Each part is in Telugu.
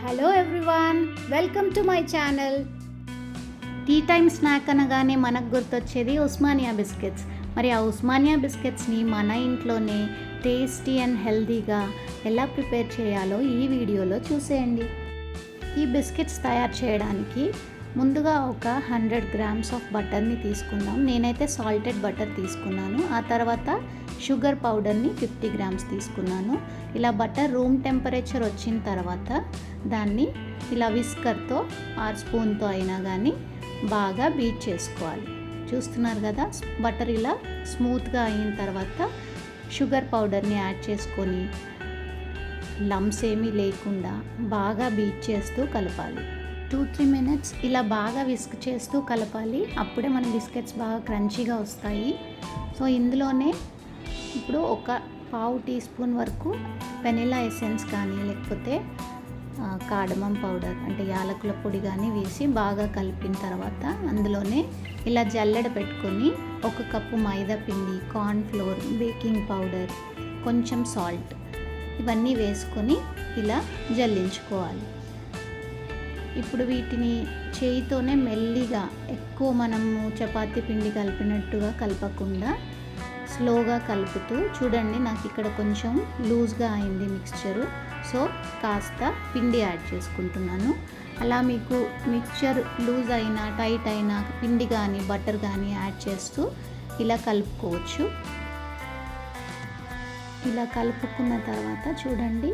Hello everyone, welcome to my channel. Tea time snack అనగానే మనకు గుర్తొచ్చేది ఉస్మానియా బిస్కెట్స్. మరి ఆ ఉస్మానియా బిస్కెట్స్ని మన ఇంట్లోనే టేస్టీ అండ్ హెల్తీగా ఎలా ప్రిపేర్ చేయాలో ఈ వీడియోలో చూసేయండి. ఈ బిస్కెట్స్ తయారు చేయడానికి ముందుగా ఒక 100 గ్రామ్స్ ఆఫ్ బటర్ని తీసుకుందాం. నేనైతే సాల్టెడ్ బటర్ తీసుకున్నాను. ఆ తర్వాత షుగర్ పౌడర్ని 50 గ్రామ్స్ తీసుకున్నాను. ఇలా బటర్ రూమ్ టెంపరేచర్ వచ్చిన తర్వాత దాన్ని ఇలా విస్కర్తో ఆర్ స్పూన్తో అయినా కానీ బాగా బీట్ చేసుకోవాలి. చూస్తున్నారు కదా, బటర్ ఇలా స్మూత్గా అయిన తర్వాత షుగర్ పౌడర్ని యాడ్ చేసుకొని లంప్స్ ఏమీ లేకుండా బాగా బీట్ చేస్తూ కలపాలి. 2-3 మినిట్స్ ఇలా బాగా విస్క్ చేస్తూ కలపాలి. అప్పుడే మన బిస్కెట్స్ బాగా క్రంచీగా వస్తాయి. సో ఇందులోనే ఇప్పుడు ఒక పావు టీ స్పూన్ వరకు వెనిలా ఎసెన్స్ కానీ లేకపోతే కార్డమమ్ పౌడర్ అంటే యాలకుల పొడి కానీ వేసి బాగా కలిపిన తర్వాత అందులోనే ఇలా జల్లెడ పెట్టుకొని 1 కప్పు మైదా పిండి, కార్న్ ఫ్లోర్, బేకింగ్ పౌడర్, కొంచెం సాల్ట్ ఇవన్నీ వేసుకొని ఇలా జల్లించుకోవాలి. ఇప్పుడు వీటిని చేయితోనే మెల్లిగా, ఎక్కువ మనము చపాతీ పిండి కలిపినట్టుగా కలపకుండా స్లోగా కలుపుతూ, చూడండి నాకు ఇక్కడ కొంచెం లూజ్గా అయింది మిక్స్చరు. సో కాస్త పిండి యాడ్ చేసుకుంటున్నాను. అలా మీకు మిక్స్చర్ లూజ్ అయినా టైట్ అయినా పిండి కానీ బటర్ కానీ యాడ్ చేస్తూ ఇలా కలుపుకోవచ్చు. ఇలా కలుపుకున్న తర్వాత చూడండి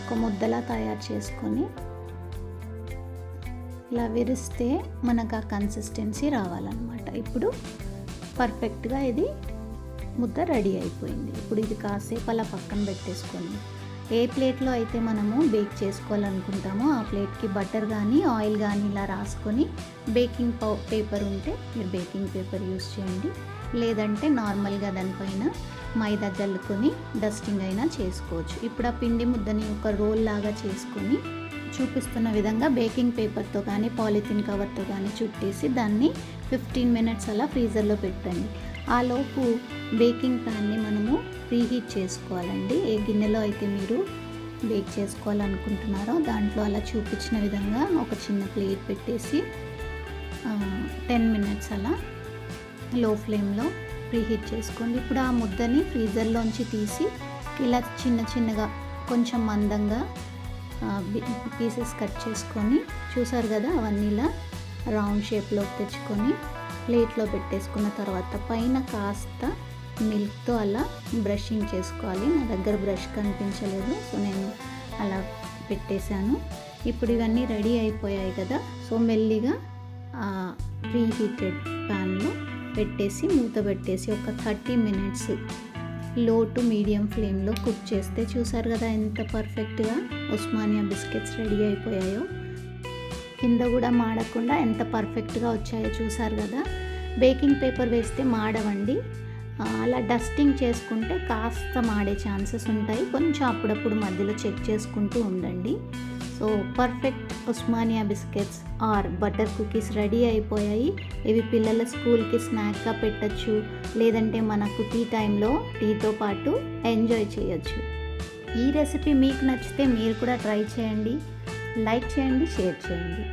ఒక ముద్దలా తయారు చేసుకొని ఇలా విరిస్తే మనకు ఆ కన్సిస్టెన్సీ రావాలన్నమాట. ఇప్పుడు పర్ఫెక్ట్గా ఇది ముద్ద రెడీ అయిపోయింది. ఇప్పుడు ఇది కాసేపు అలా పక్కన పెట్టేసుకొని ఏ ప్లేట్లో అయితే మనము బేక్ చేసుకోవాలనుకుంటామో ఆ ప్లేట్కి బటర్ కానీ ఆయిల్ కానీ ఇలా రాసుకొని బేకింగ్ పేపర్ ఉంటే మీరు బేకింగ్ పేపర్ యూస్ చేయండి, లేదంటే నార్మల్గా దానిపైన మైదా జల్లుకొని డస్టింగ్ అయినా చేసుకోవచ్చు. ఇప్పుడు ఆ పిండి ముద్దని ఒక రోల్ లాగా చేసుకొని చూపిస్తున్న విధంగా బేకింగ్ పేపర్తో కానీ పాలిథిన్ కవర్తో కానీ చుట్టేసి దాన్ని 15 మినిట్స్ అలా ఫ్రీజర్లో పెట్టండి. ఆలోపు బేకింగ్ ప్యాన్ని మనము ప్రీహీట్ చేసుకోవాలండి. ఏ గిన్నెలో అయితే మీరు బేక్ చేసుకోవాలనుకుంటున్నారో దాంట్లో అలా చూపించిన విధంగా ఒక చిన్న ప్లేట్ పెట్టేసి 10 మినిట్స్ అలా లో ఫ్లేమ్లో ప్రీహీట్ చేసుకోండి. ఇప్పుడు ఆ ముద్దని ఫ్రీజర్లోంచి తీసి ఇలా చిన్న చిన్నగా కొంచెం మందంగా పీసెస్ కట్ చేసుకొని, చూసారు కదా అవన్నీ ఇలా రౌండ్ షేప్లోకి తెచ్చుకొని ప్లేట్లో పెట్టేసుకున్న తర్వాత పైన కాస్త మిల్క్తో అలా బ్రషింగ్ చేసుకోవాలి. నా దగ్గర బ్రష్ కనిపించలేదు, సో నేను అలా పెట్టేశాను. ఇప్పుడు ఇవన్నీ రెడీ అయిపోయాయి కదా, సో మెల్లిగా ప్రీహీటెడ్ ప్యాన్లో పెట్టేసి మూత పెట్టేసి ఒక 30 మినిట్స్ లో టు మీడియం ఫ్లేమ్లో కుక్ చేస్తే చూసారు కదా ఎంత పర్ఫెక్ట్గా ఉస్మానియా బిస్కెట్స్ రెడీ అయిపోయాయో. కింద కూడా మాడకుండా ఎంత పర్ఫెక్ట్గా వచ్చాయో చూసారు కదా. బేకింగ్ పేపర్ వేస్తే మాడవండి, అలా డస్టింగ్ చేసుకుంటే కాస్త మాడే ఛాన్సెస్ ఉంటాయి. కొంచెం అప్పుడప్పుడు మధ్యలో చెక్ చేసుకుంటూ ఉండండి. So perfect Osmania biscuits are butter cookies ready అయిపోయాయి. ఇవి పిల్లల స్కూల్కి స్నాక్గా పెట్టచ్చు, లేదంటే మనకు టీ టైంలో టీతో పాటు ఎంజాయ్ చేయొచ్చు. ఈ రెసిపీ మీకు నచ్చితే మీరు కూడా ట్రై చేయండి, లైక్ చేయండి, షేర్ చేయండి.